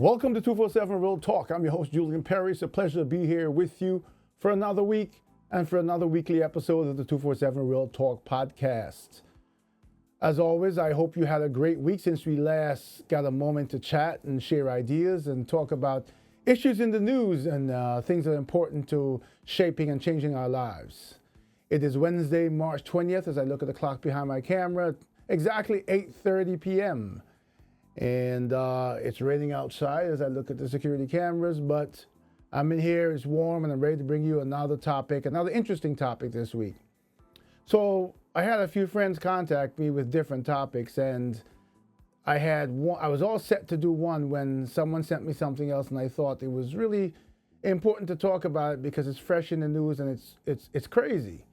Welcome to 247 Real Talk. I'm your host, Julian Perry. It's a pleasure to be here with you for another week and for another weekly episode of the 247 Real Talk podcast. As always, I hope you had a great week since we last got a moment to chat and share ideas and talk about issues in the news and things that are important to shaping and changing our lives. It is Wednesday, March 20th, as I look at the clock behind my camera, exactly 8:30 p.m. And it's raining outside as I look at the security cameras, but I'm in here, it's warm, and I'm ready to bring you another topic, another interesting topic this week. So I had a few friends contact me with different topics, and I was all set to do one when someone sent me something else, and I thought it was really important to talk about it because it's fresh in the news and it's crazy.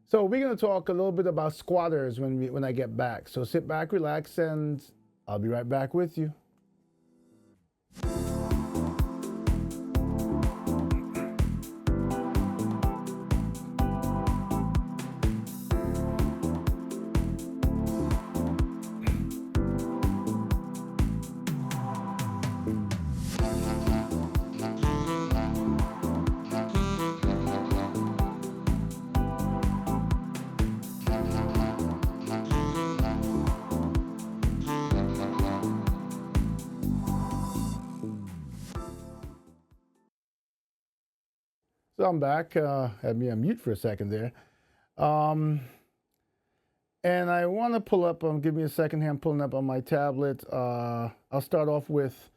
So we're going to talk a little bit about squatters when I get back. So sit back, relax, and I'll be right back with you. So I'm back. Had me on mute for a second there. And I want to pull up, give me a second here, I'm pulling up on my tablet. I'll start off with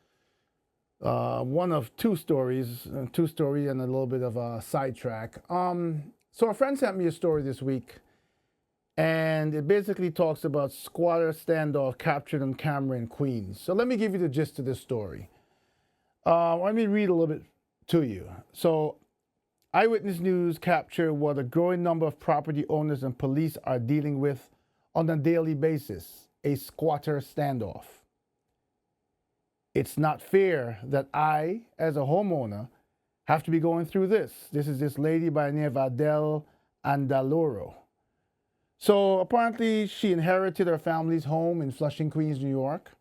one of two stories and a little bit of a sidetrack. So a friend sent me a story this week, and it basically talks about squatter standoff captured on camera in Queens. So let me give you the gist of this story. Let me read a little bit to you. So Eyewitness News captured what a growing number of property owners and police are dealing with on a daily basis, a squatter standoff. It's not fair that I, as a homeowner, have to be going through this. This is this lady by the name of Adele Andaloro. So apparently she inherited her family's home in Flushing, Queens, New York,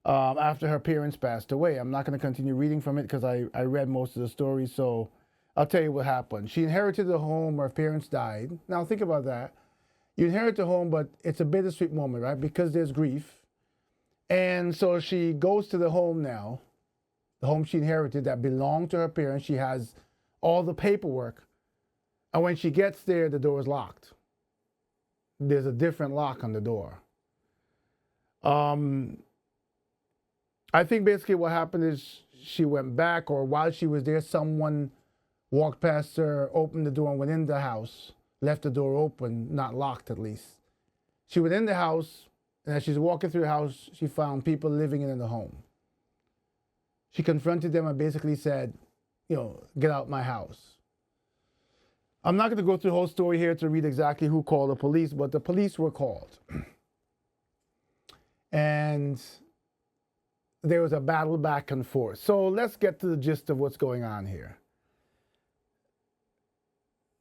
after her parents passed away. I'm not going to continue reading from it because I read most of the story, so I'll tell you what happened. She inherited the home, her parents died. Now think about that. You inherit the home, but it's a bittersweet moment, right? Because there's grief. And so she goes to the home now, the home she inherited that belonged to her parents. She has all the paperwork. And when she gets there, the door is locked. There's a different lock on the door. I think basically what happened is she went back, or while she was there, someone walked past her, opened the door, and went in the house, left the door open, not locked at least. She went in the house, and as she's walking through the house, she found people living in the home. She confronted them and basically said, get out my house. I'm not going to go through the whole story here to read exactly who called the police, but the police were called. And there was a battle back and forth. So let's get to the gist of what's going on here.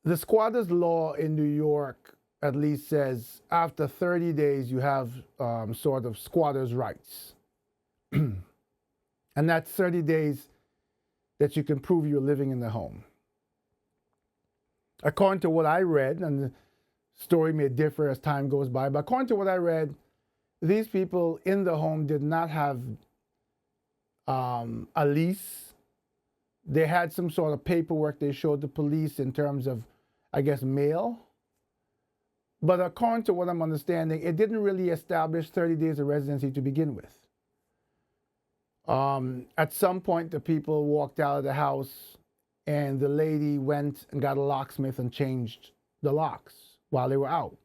The squatters' law in New York at least says after 30 days you have sort of squatters' rights. And that's 30 days that you can prove you're living in the home. According to what I read, and the story may differ as time goes by, but according to what I read, these people in the home did not have a lease. They had some sort of paperwork they showed the police in terms of, I guess, mail. But according to what I'm understanding, it didn't really establish 30 days of residency to begin with. At some point, the people walked out of the house, and the lady went and got a locksmith and changed the locks while they were out.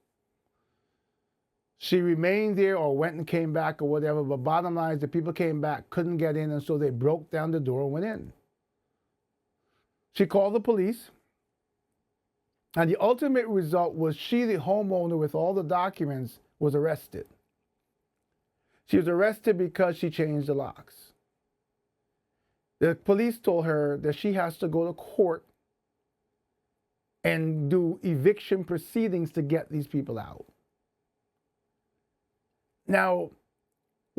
She remained there or went and came back or whatever, but bottom line is the people came back, couldn't get in, and so they broke down the door and went in. She called the police. And the ultimate result was she, the homeowner with all the documents, was arrested. She was arrested because she changed the locks. The police told her that she has to go to court and do eviction proceedings to get these people out. Now,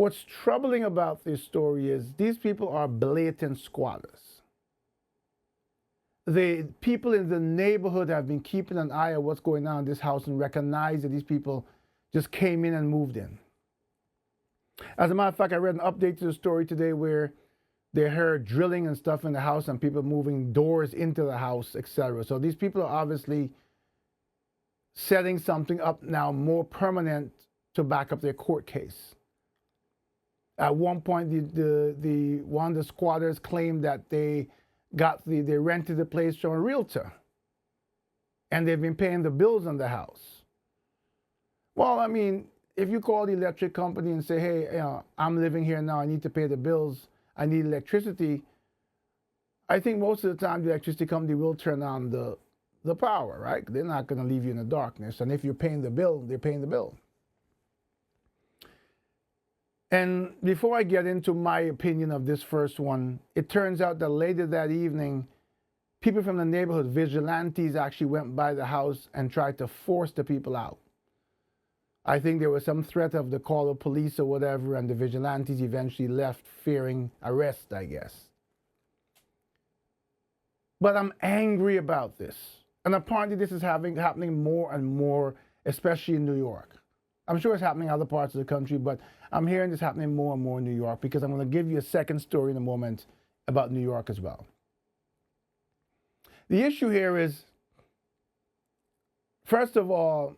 What's troubling about this story is these people are blatant squatters. The people in the neighborhood have been keeping an eye on what's going on in this house and recognize that these people just came in and moved in. As a matter of fact, I read an update to the story today where they heard drilling and stuff in the house and people moving doors into the house, etc. So these people are obviously setting something up now more permanent to back up their court case. At one point, the one of the squatters claimed that they rented the place from a realtor, and they've been paying the bills on the house. Well, I mean, if you call the electric company and say, hey, I'm living here now, I need to pay the bills, I need electricity, I think most of the time the electricity company will turn on the power, right? They're not going to leave you in the darkness. And if you're paying the bill, they're paying the bill. And before I get into my opinion of this first one, it turns out that later that evening, people from the neighborhood, vigilantes, actually went by the house and tried to force the people out. I think there was some threat of the call of police or whatever, and the vigilantes eventually left fearing arrest, I guess. But I'm angry about this. And apparently this is happening more and more, especially in New York. I'm sure it's happening in other parts of the country, but I'm hearing this happening more and more in New York because I'm going to give you a second story in a moment about New York as well. The issue here is, first of all,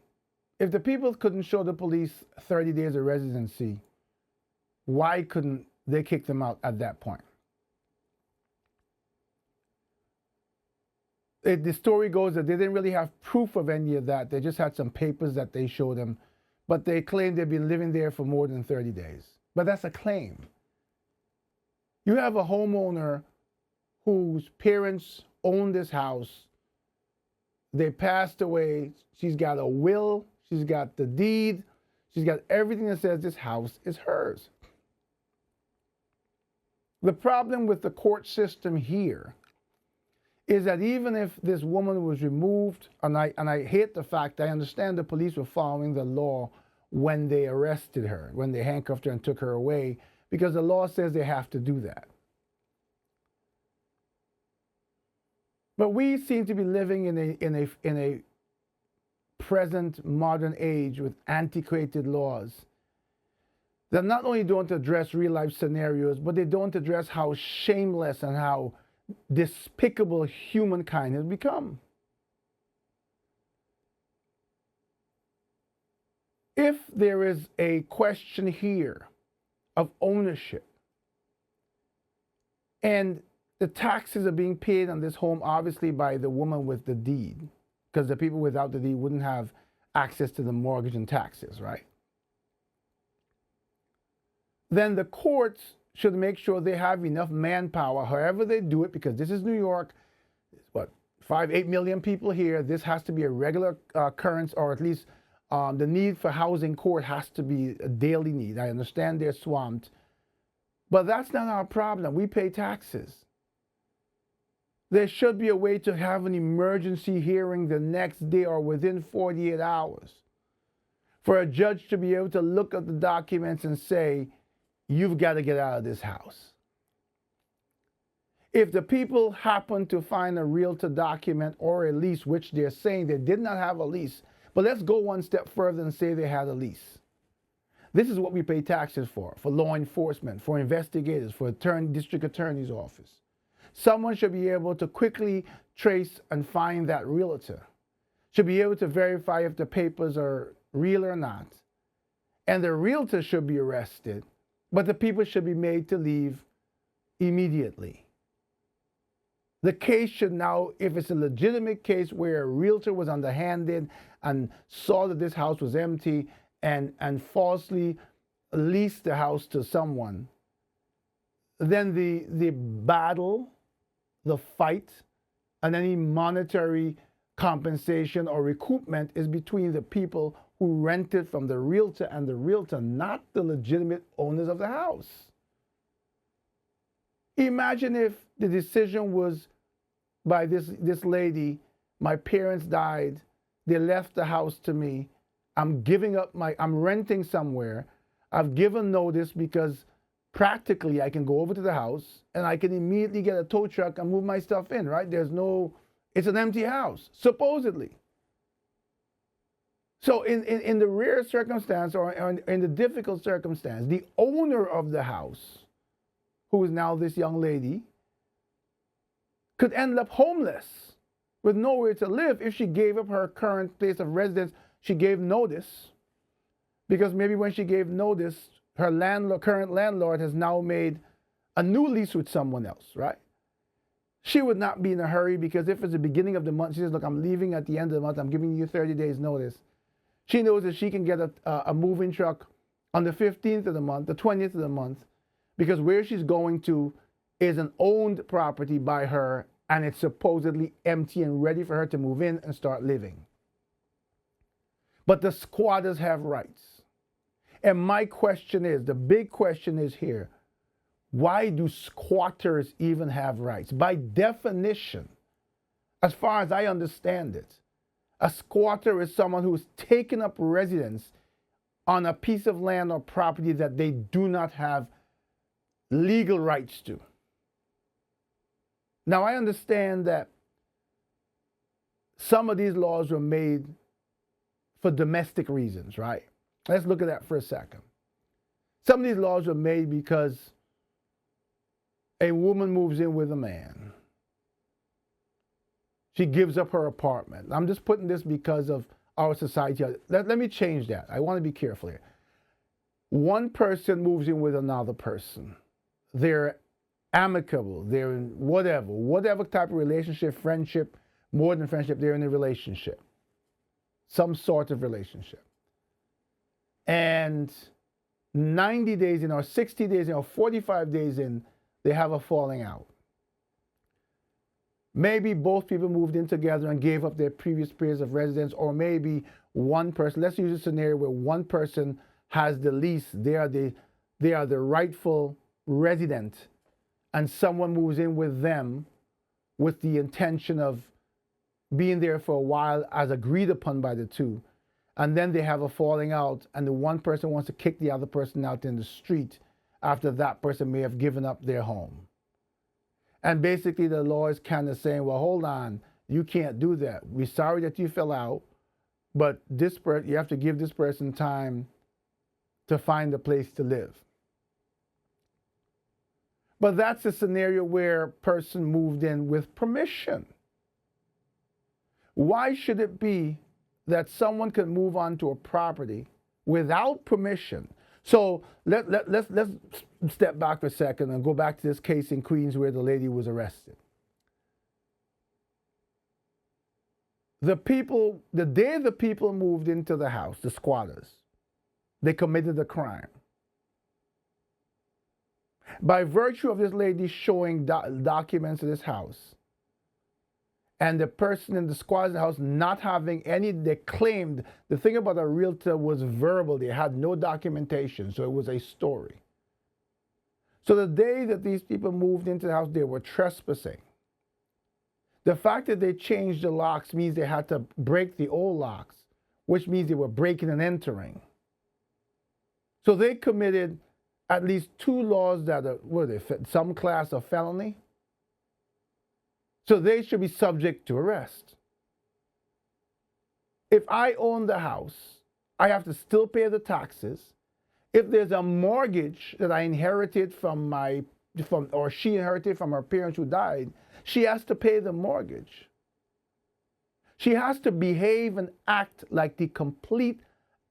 if the people couldn't show the police 30 days of residency, why couldn't they kick them out at that point? The story goes that they didn't really have proof of any of that. They just had some papers that they showed them, but they claimed they'd been living there for more than 30 days. But that's a claim. You have a homeowner whose parents own this house. They passed away. She's got a will. She's got the deed. She's got everything that says this house is hers. The problem with the court system here is that even if this woman was removed, and I hate the fact, I understand the police were following the law when they arrested her, when they handcuffed her and took her away, because the law says they have to do that. But we seem to be living in a present modern age with antiquated laws that not only don't address real life scenarios, but they don't address how shameless and how despicable humankind has become. If there is a question here of ownership, and the taxes are being paid on this home obviously by the woman with the deed, because the people without the deed wouldn't have access to the mortgage and taxes, right? Then the courts should make sure they have enough manpower, however they do it, because this is New York. What, 8 million people here. This has to be a regular occurrence, or at least the need for housing court has to be a daily need. I understand they're swamped, but that's not our problem. We pay taxes. There should be a way to have an emergency hearing the next day or within 48 hours for a judge to be able to look at the documents and say, you've got to get out of this house. If the people happen to find a realtor document or a lease, which they're saying they did not have a lease, but let's go one step further and say they had a lease. This is what we pay taxes for law enforcement, for investigators, for district attorney's office. Someone should be able to quickly trace and find that realtor, should be able to verify if the papers are real or not. And the realtor should be arrested, but the people should be made to leave immediately. The case should now, if it's a legitimate case where a realtor was underhanded and saw that this house was empty and falsely leased the house to someone, then the battle, the fight, and any monetary compensation or recoupment is between the people who rented from the realtor and the realtor, not the legitimate owners of the house. Imagine if the decision was by this lady, my parents died, they left the house to me, I'm renting somewhere, I've given notice because practically I can go over to the house and I can immediately get a tow truck and move my stuff in, right? It's an empty house, supposedly. So in the rare circumstance or in the difficult circumstance, the owner of the house, who is now this young lady, could end up homeless with nowhere to live if she gave up her current place of residence. She gave notice, because maybe when she gave notice, her current landlord has now made a new lease with someone else, right? She would not be in a hurry, because if it's the beginning of the month, she says, look, I'm leaving at the end of the month, I'm giving you 30 days notice. She knows that she can get a moving truck on the 15th of the month, the 20th of the month, because where she's going to is an owned property by her, and it's supposedly empty and ready for her to move in and start living. But the squatters have rights. And my question is, the big question is here, why do squatters even have rights? By definition, as far as I understand it, a squatter is someone who's taken up residence on a piece of land or property that they do not have legal rights to. Now, I understand that some of these laws were made for domestic reasons, right? Let's look at that for a second. Some of these laws were made because a woman moves in with a man. She gives up her apartment. I'm just putting this because of our society. Let me change that. I want to be careful here. One person moves in with another person. They're amicable. They're in whatever type of relationship, friendship, more than friendship, they're in a relationship. Some sort of relationship. And 90 days in, or 60 days in, or 45 days in, they have a falling out. Maybe both people moved in together and gave up their previous periods of residence, or maybe one person, let's use a scenario where one person has the lease, they are the rightful resident, and someone moves in with them with the intention of being there for a while as agreed upon by the two. And then they have a falling out, and the one person wants to kick the other person out in the street after that person may have given up their home. And basically the law is kind of saying, well, hold on, you can't do that. We're sorry that you fell out, but you have to give this person time to find a place to live. But that's a scenario where a person moved in with permission. Why should it be that someone can move onto a property without permission? So let's step back for a second and go back to this case in Queens where the lady was arrested. The day the people moved into the house, the squatters, they committed a crime. By virtue of this lady showing documents of this house, and the person in the squatter's house not having any, they claimed, the thing about a realtor was verbal. They had no documentation, so it was a story. So the day that these people moved into the house, they were trespassing. The fact that they changed the locks means they had to break the old locks, which means they were breaking and entering. So they committed at least two laws that are, some class of felony. So they should be subject to arrest. If I own the house, I have to still pay the taxes. If there's a mortgage that I inherited or she inherited from her parents who died, she has to pay the mortgage. She has to behave and act like the complete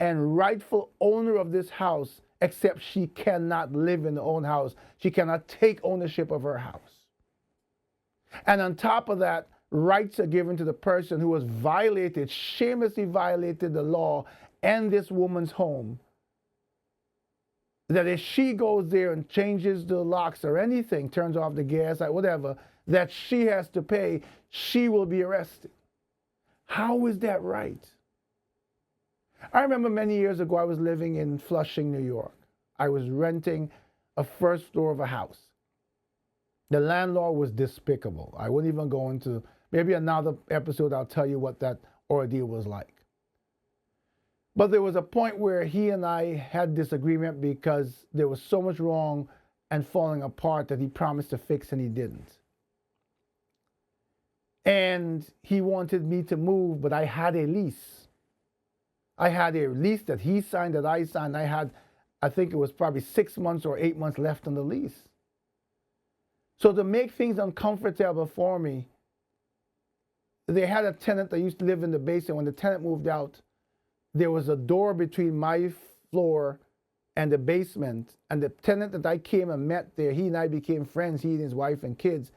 and rightful owner of this house, except she cannot live in the own house. She cannot take ownership of her house. And on top of that, rights are given to the person who has shamelessly violated the law and this woman's home. That if she goes there and changes the locks or anything, turns off the gas, whatever, that she has to pay, she will be arrested. How is that right? I remember many years ago, I was living in Flushing, New York. I was renting a first floor of a house. The landlord was despicable. I wouldn't even go into, maybe another episode, I'll tell you what that ordeal was like. But there was a point where he and I had disagreement because there was so much wrong and falling apart that he promised to fix and he didn't. And he wanted me to move, but I had a lease. I had a lease that he signed, that I signed. I think it was probably 6 months or 8 months left on the lease. So to make things uncomfortable for me, they had a tenant that used to live in the basement. When the tenant moved out, there was a door between my floor and the basement. And the tenant that I came and met there, he and I became friends, he and his wife and kids.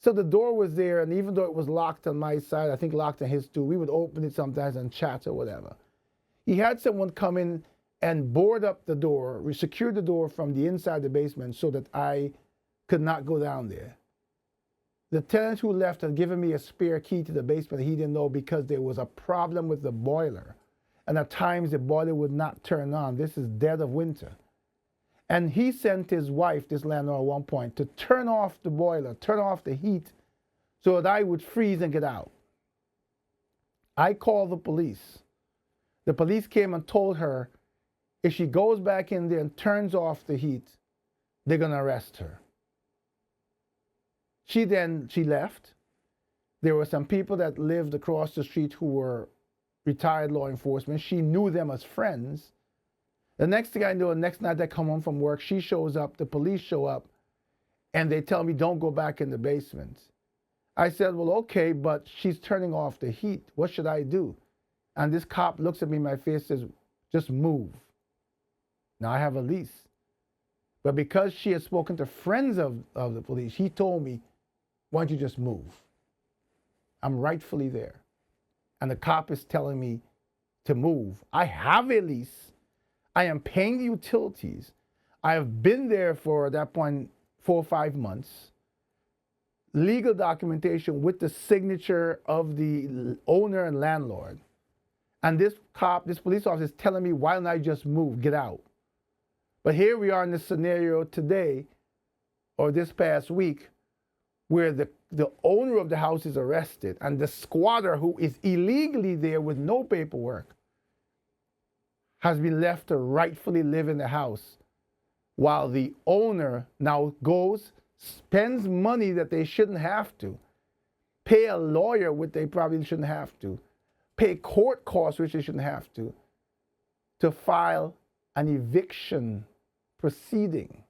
So the door was there, and even though it was locked on my side, I think locked on his too, we would open it sometimes and chat or whatever. He had someone come in and board up the door, secure the door from the inside the basement so that I could not go down there. The tenant who left had given me a spare key to the basement he didn't know because there was a problem with the boiler. And at times the boiler would not turn on. This is dead of winter. And he sent his wife, this landlord at one point, to turn off the boiler, turn off the heat so that I would freeze and get out. I called the police. The police came and told her if she goes back in there and turns off the heat, they're going to arrest her. She left. There were some people that lived across the street who were retired law enforcement. She knew them as friends. The next thing I know, the next night I come home from work, she shows up, the police show up, and they tell me, don't go back in the basement. I said, well, okay, but she's turning off the heat. What should I do? And this cop looks at me in my face and says, just move. Now I have a lease. But because she had spoken to friends of the police, he told me, why don't you just move? I'm rightfully there. And the cop is telling me to move. I have a lease. I am paying the utilities. I have been there for, at that point, 4 or 5 months. Legal documentation with the signature of the owner and landlord. And this cop, this police officer is telling me, why don't I just move, get out? But here we are in this scenario today, or this past week, where the owner of the house is arrested and the squatter who is illegally there with no paperwork has been left to rightfully live in the house, while the owner now goes, spends money that they shouldn't have to, pay a lawyer which they probably shouldn't have to, pay court costs which they shouldn't have to file an eviction proceeding,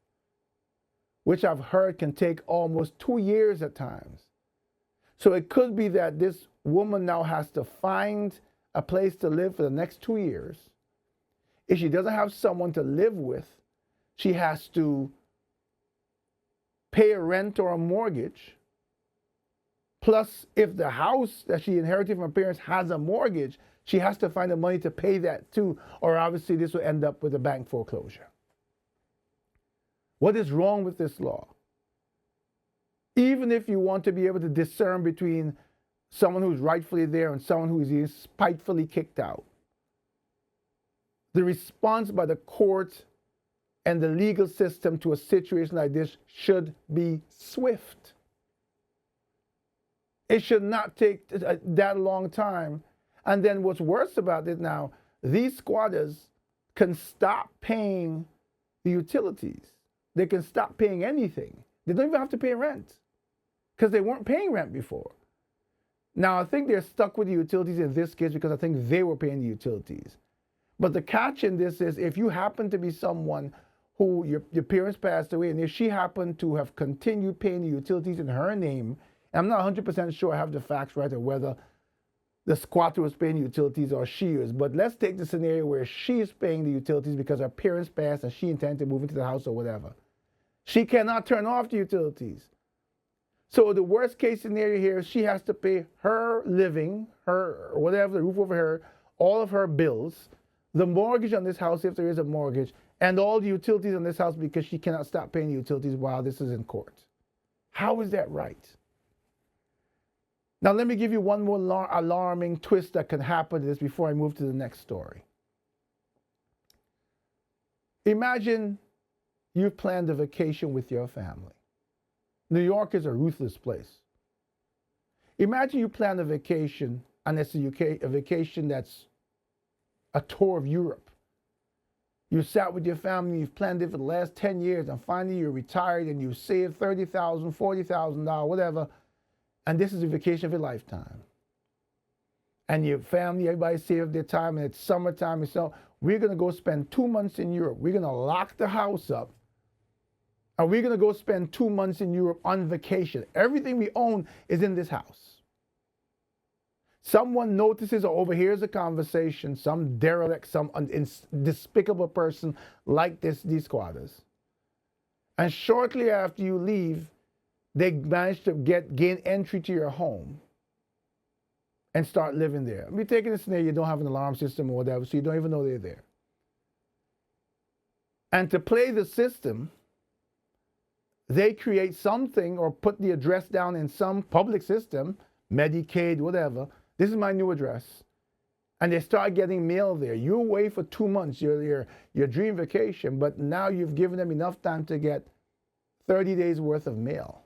which I've heard can take almost 2 years at times. So it could be that this woman now has to find a place to live for the next 2 years. If she doesn't have someone to live with, she has to pay a rent or a mortgage. Plus, if the house that she inherited from her parents has a mortgage, she has to find the money to pay that too, or obviously this will end up with a bank foreclosure. What is wrong with this law? Even if you want to be able to discern between someone who's rightfully there and someone who is spitefully kicked out, the response by the court and the legal system to a situation like this should be swift. It should not take that long time. And then what's worse about it now, these squatters can stop paying the utilities. They can stop paying anything. They don't even have to pay rent because they weren't paying rent before. Now, I think they're stuck with the utilities in this case because I think they were paying the utilities. But the catch in this is if you happen to be someone who your parents passed away, and if she happened to have continued paying the utilities in her name, and I'm not 100% sure I have the facts right or whether the squatter was paying the utilities or she is, but let's take the scenario where she is paying the utilities because her parents passed and she intended to move into the house or whatever. She cannot turn off the utilities. So the worst case scenario here is she has to pay her living, her whatever, the roof over her, all of her bills, the mortgage on this house if there is a mortgage, and all the utilities on this house because she cannot stop paying the utilities while this is in court. How is that right? Now let me give you one more alarming twist that can happen to this before I move to the next story. Imagine you've planned a vacation with your family. New York is a ruthless place. Imagine you plan a vacation, and it's a vacation that's a tour of Europe. You sat with your family, you've planned it for the last 10 years, and finally you're retired and you've saved $30,000, $40,000, whatever, and this is a vacation of your lifetime. And your family, everybody saved their time, and it's summertime, and so we're going to go spend 2 months in Europe. We're going to lock the house up, and we're going to go spend 2 months in Europe on vacation. Everything we own is in this house. Someone notices or overhears a conversation, some derelict, some despicable person like these squatters. And shortly after you leave, they manage to gain entry to your home and start living there. We're taking a scenario, you don't have an alarm system or whatever, so you don't even know they're there. And to play the system, they create something or put the address down in some public system, Medicaid, whatever. This is my new address. And they start getting mail there. You're away for 2 months, your dream vacation, but now you've given them enough time to get 30 days worth of mail.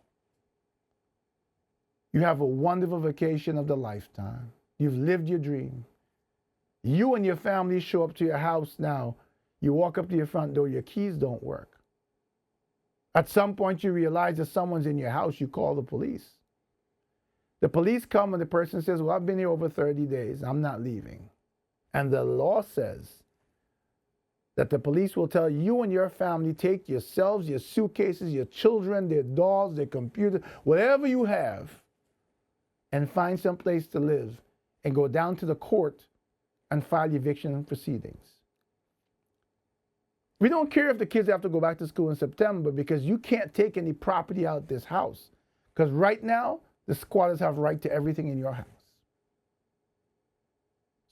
You have a wonderful vacation of the lifetime. You've lived your dream. You and your family show up to your house now. You walk up to your front door, your keys don't work. At some point you realize that someone's in your house, you call the police. The police come and the person says, well, I've been here over 30 days. I'm not leaving. And the law says that the police will tell you and your family, take yourselves, your suitcases, your children, their dolls, their computer, whatever you have, and find some place to live and go down to the court and file eviction proceedings. We don't care if the kids have to go back to school in September because you can't take any property out of this house. Because right now, the squatters have right to everything in your house.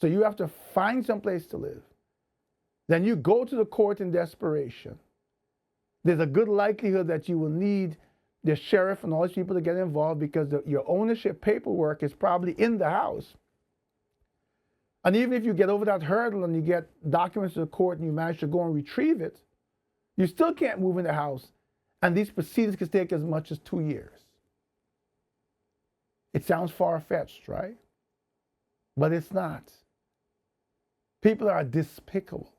So you have to find some place to live. Then you go to the court in desperation. There's a good likelihood that you will need the sheriff and all these people to get involved because your ownership paperwork is probably in the house. And even if you get over that hurdle and you get documents to the court and you manage to go and retrieve it, you still can't move in the house. And these proceedings can take as much as 2 years. It sounds far-fetched, right? But it's not. People are despicable.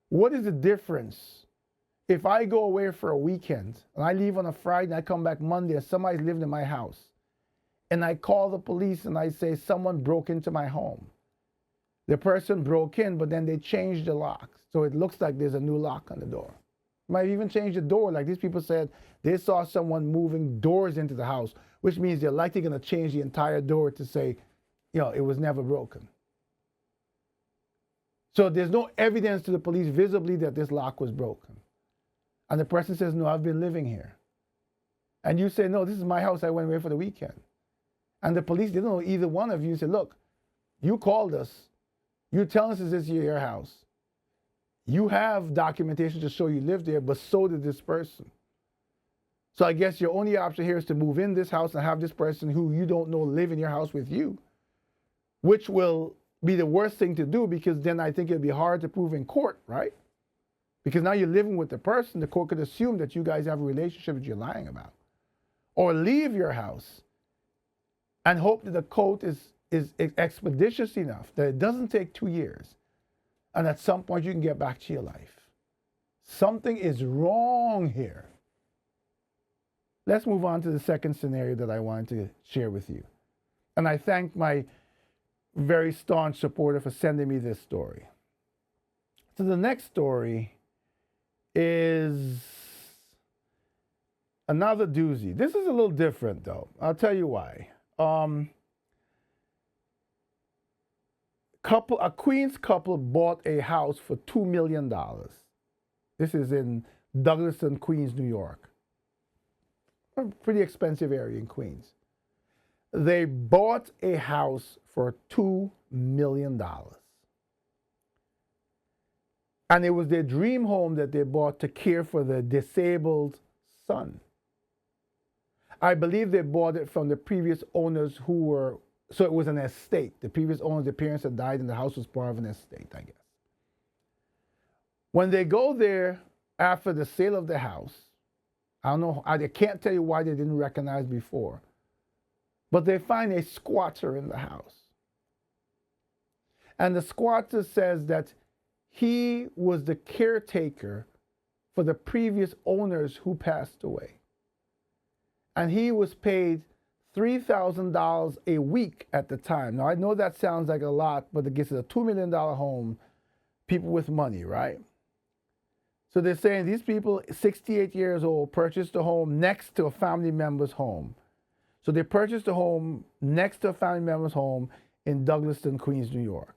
What is the difference if I go away for a weekend and I leave on a Friday and I come back Monday and somebody's living in my house and I call the police and I say someone broke into my home? The person broke in, but then they changed the lock. So it looks like there's a new lock on the door. Might even change the door. Like these people said, they saw someone moving doors into the house, which means they're likely going to change the entire door to say, it was never broken. So there's no evidence to the police visibly that this lock was broken. And the person says, no, I've been living here. And you say, no, this is my house. I went away for the weekend. And the police, they don't know either one of you. Say, look, you called us. You're telling us this is your house. You have documentation to show you lived there, but so did this person. So I guess your only option here is to move in this house and have this person who you don't know live in your house with you, which will be the worst thing to do because then I think it'll be hard to prove in court, right? Because now you're living with the person, the court could assume that you guys have a relationship that you're lying about. Or leave your house and hope that the court is expeditious enough that it doesn't take 2 years. And at some point you can get back to your life. Something is wrong here. Let's move on to the second scenario that I wanted to share with you. And I thank my very staunch supporter for sending me this story. So the next story is another doozy. This is a little different though. I'll tell you why. A Queens couple bought a house for $2 million. This is in Douglaston, Queens, New York. A pretty expensive area in Queens. They bought a house for $2 million. And it was their dream home that they bought to care for their disabled son. I believe they bought it from the previous owners so it was an estate. The previous owners, their parents had died and the house was part of an estate, I guess. When they go there after the sale of the house, I don't know, I can't tell you why they didn't recognize before, but they find a squatter in the house. And the squatter says that he was the caretaker for the previous owners who passed away. And he was paid $3,000 a week at the time. Now, I know that sounds like a lot, but it gets a $2 million home, people with money, right? So they're saying these people, 68 years old, purchased a home next to a family member's home. So they purchased a home next to a family member's home in Douglaston, Queens, New York.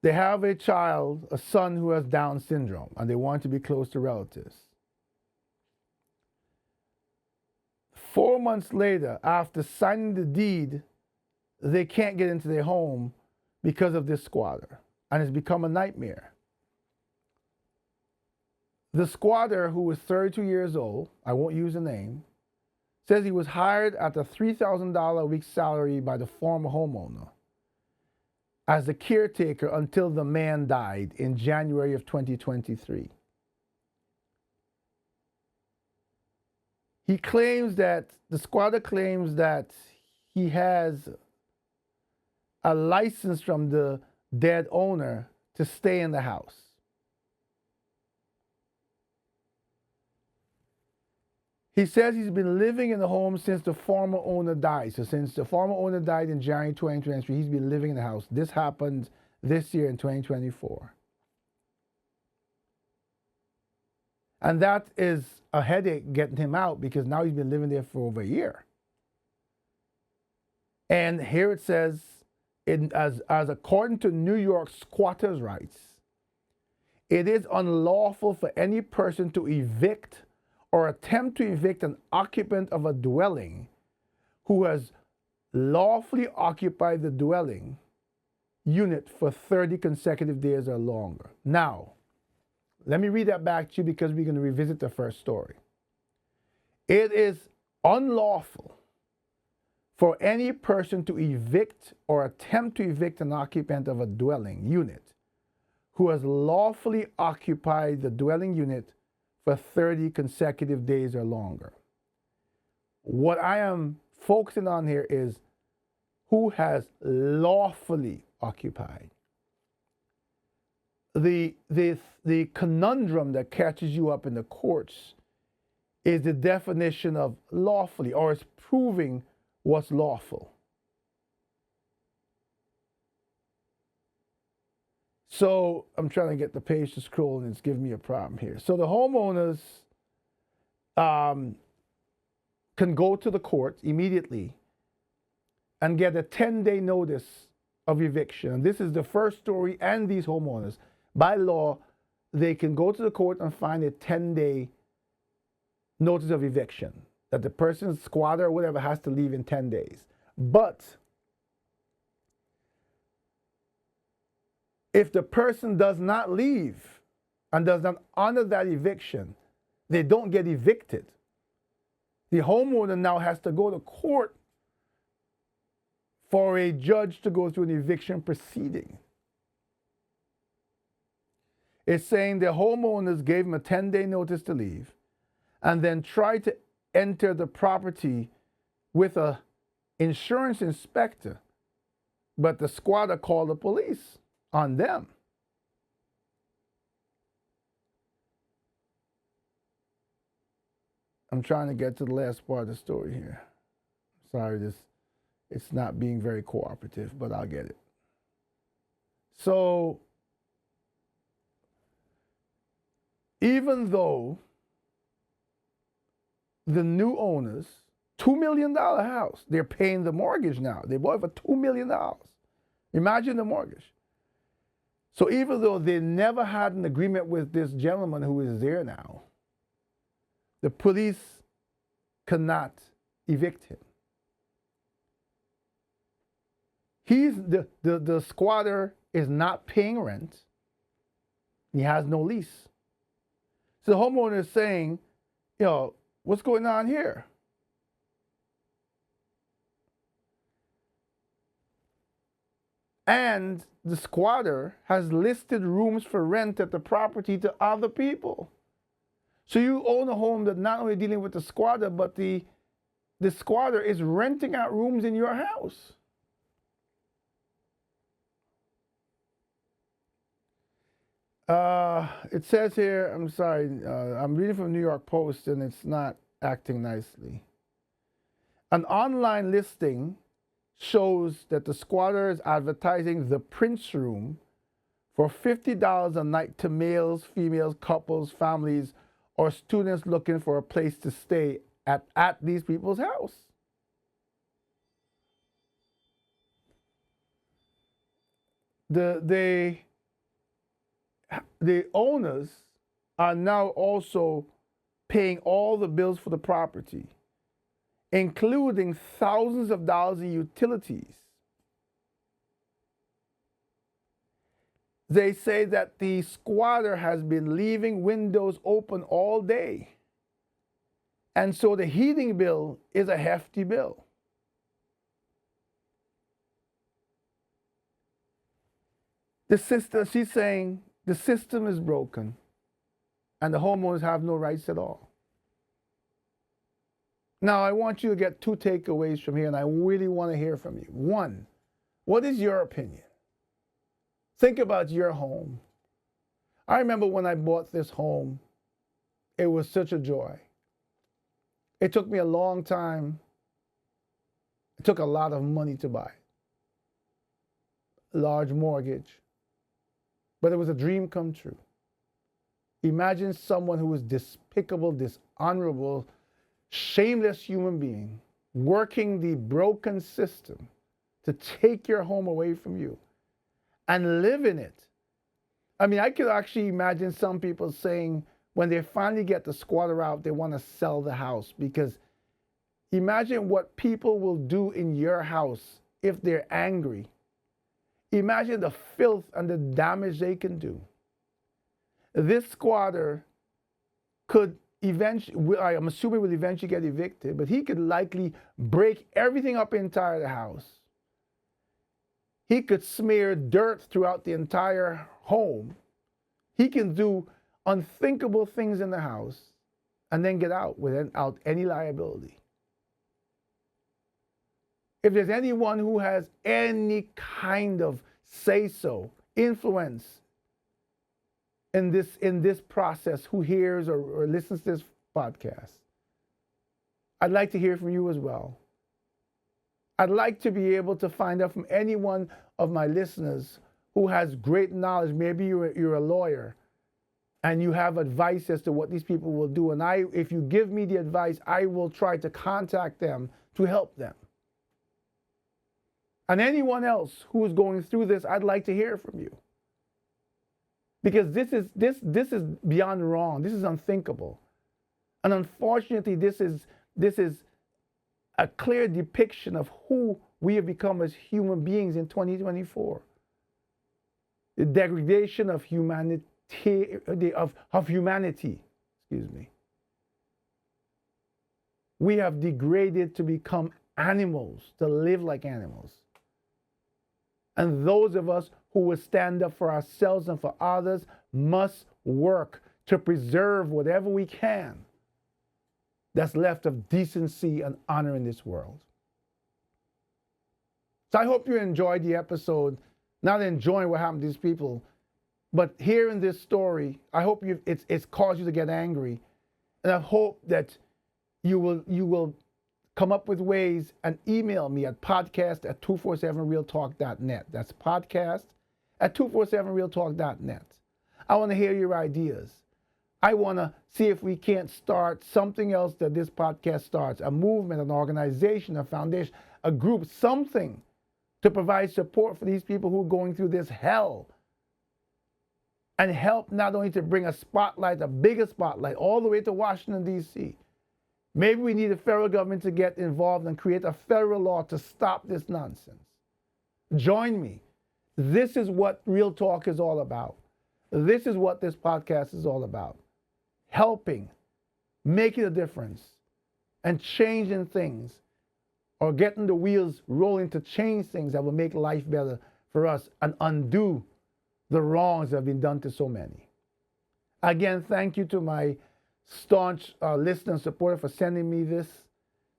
They have a child, a son who has Down syndrome, and they want to be close to relatives. 4 months later, after signing the deed, they can't get into their home because of this squatter, and it's become a nightmare. The squatter, who was 32 years old, I won't use the name, says he was hired at a $3,000 a week salary by the former homeowner as the caretaker until the man died in January of 2023. He claims that, the squatter claims that he has a license from the dead owner to stay in the house. He says he's been living in the home since the former owner died. So since the former owner died in January 2023, he's been living in the house. This happened this year in 2024. And that is a headache getting him out because now he's been living there for over a year. And here it says, as according to New York squatters' rights, it is unlawful for any person to evict or attempt to evict an occupant of a dwelling who has lawfully occupied the dwelling unit for 30 consecutive days or longer. Now, let me read that back to you because we're going to revisit the first story. It is unlawful for any person to evict or attempt to evict an occupant of a dwelling unit who has lawfully occupied the dwelling unit for 30 consecutive days or longer. What I am focusing on here is who has lawfully occupied. The conundrum that catches you up in the courts is the definition of lawfully, or it's proving what's lawful. So I'm trying to get the page to scroll and it's giving me a problem here. So the homeowners can go to the court immediately and get a 10-day notice of eviction. And this is the first story, and these homeowners, by law, they can go to the court and find a 10-day notice of eviction that the person, squatter or whatever, has to leave in 10 days. But if the person does not leave and does not honor that eviction, they don't get evicted. The homeowner now has to go to court for a judge to go through an eviction proceeding. It's saying the homeowners gave him a 10-day notice to leave and then tried to enter the property with an insurance inspector, but the squatter called the police on them. I'm trying to get to the last part of the story here. Sorry, it's not being very cooperative, but I'll get it. So, even though the new owners, $2 million house, they're paying the mortgage now. They bought it for $2 million. Imagine the mortgage. So even though they never had an agreement with this gentleman who is there now, the police cannot evict him. The squatter is not paying rent. He has no lease. So the homeowner is saying, what's going on here? And the squatter has listed rooms for rent at the property to other people. So you own a home that not only dealing with the squatter, but the squatter is renting out rooms in your house. It says here, I'm sorry, I'm reading from New York Post and it's not acting nicely. An online listing shows that the squatter is advertising the Prince Room for $50 a night to males, females, couples, families, or students looking for a place to stay at these people's house. The owners are now also paying all the bills for the property, including thousands of dollars in utilities. They say that the squatter has been leaving windows open all day. And so the heating bill is a hefty bill. The sister, she's saying the system is broken and the homeowners have no rights at all. Now, I want you to get two takeaways from here, and I really want to hear from you. One, what is your opinion? Think about your home. I remember when I bought this home, it was such a joy. It took me a long time. It took a lot of money to buy. Large mortgage. But it was a dream come true. Imagine someone who was despicable, dishonorable, shameless human being working the broken system to take your home away from you and live in it. I mean, I could actually imagine some people saying when they finally get the squatter out, they want to sell the house, because imagine what people will do in your house if they're angry. Imagine the filth and the damage they can do. This squatter could eventually, I'm assuming will eventually get evicted, but he could likely break everything up inside the house. He could smear dirt throughout the entire home. He can do unthinkable things in the house and then get out without any liability. If there's anyone who has any kind of say-so, influence in this process, who hears or listens to this podcast, I'd like to hear from you as well. I'd like to be able to find out from any one of my listeners who has great knowledge. Maybe you're a lawyer and you have advice as to what these people will do. And if you give me the advice, I will try to contact them to help them. And anyone else who is going through this, I'd like to hear from you. Because this is beyond wrong. This is unthinkable. And unfortunately, this is a clear depiction of who we have become as human beings in 2024. The degradation of humanity, excuse me. We have degraded to become animals, to live like animals. And those of us who will stand up for ourselves and for others must work to preserve whatever we can that's left of decency and honor in this world. So I hope you enjoyed the episode, not enjoying what happened to these people, but hearing this story. I hope it's caused you to get angry. And I hope that you will come up with ways and email me at podcast@247realtalk.net. That's podcast@247realtalk.net. I want to hear your ideas. I want to see if we can't start something else that this podcast starts, a movement, an organization, a foundation, a group, something to provide support for these people who are going through this hell, and help not only to bring a spotlight, a bigger spotlight, all the way to Washington, D.C. Maybe we need the federal government to get involved and create a federal law to stop this nonsense. Join me. This is what Real Talk is all about. This is what this podcast is all about. Helping, making a difference, and changing things, or getting the wheels rolling to change things that will make life better for us and undo the wrongs that have been done to so many. Again, thank you to my staunch listener and supporter for sending me this.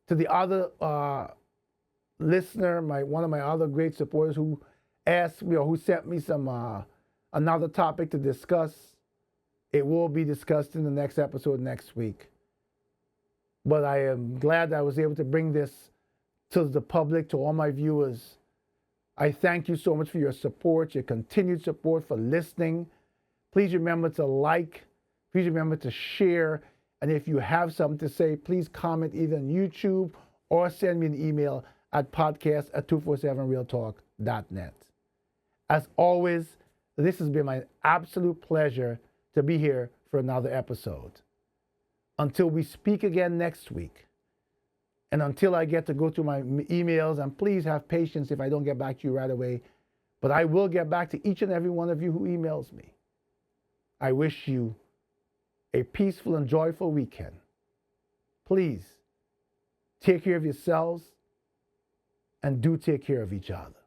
To the other listener, one of my other great supporters who asked me, or who sent me some another topic to discuss. It will be discussed in the next episode next week. But I am glad I was able to bring this to the public, to all my viewers. I thank you so much for your support, your continued support, for listening. Please remember to like. Please remember to share. And if you have something to say, please comment either on YouTube or send me an email at podcast@247realtalk.net. As always, this has been my absolute pleasure to be here for another episode. Until we speak again next week, and until I get to go through my emails, and please have patience if I don't get back to you right away, but I will get back to each and every one of you who emails me. I wish you a peaceful and joyful weekend. Please take care of yourselves and do take care of each other.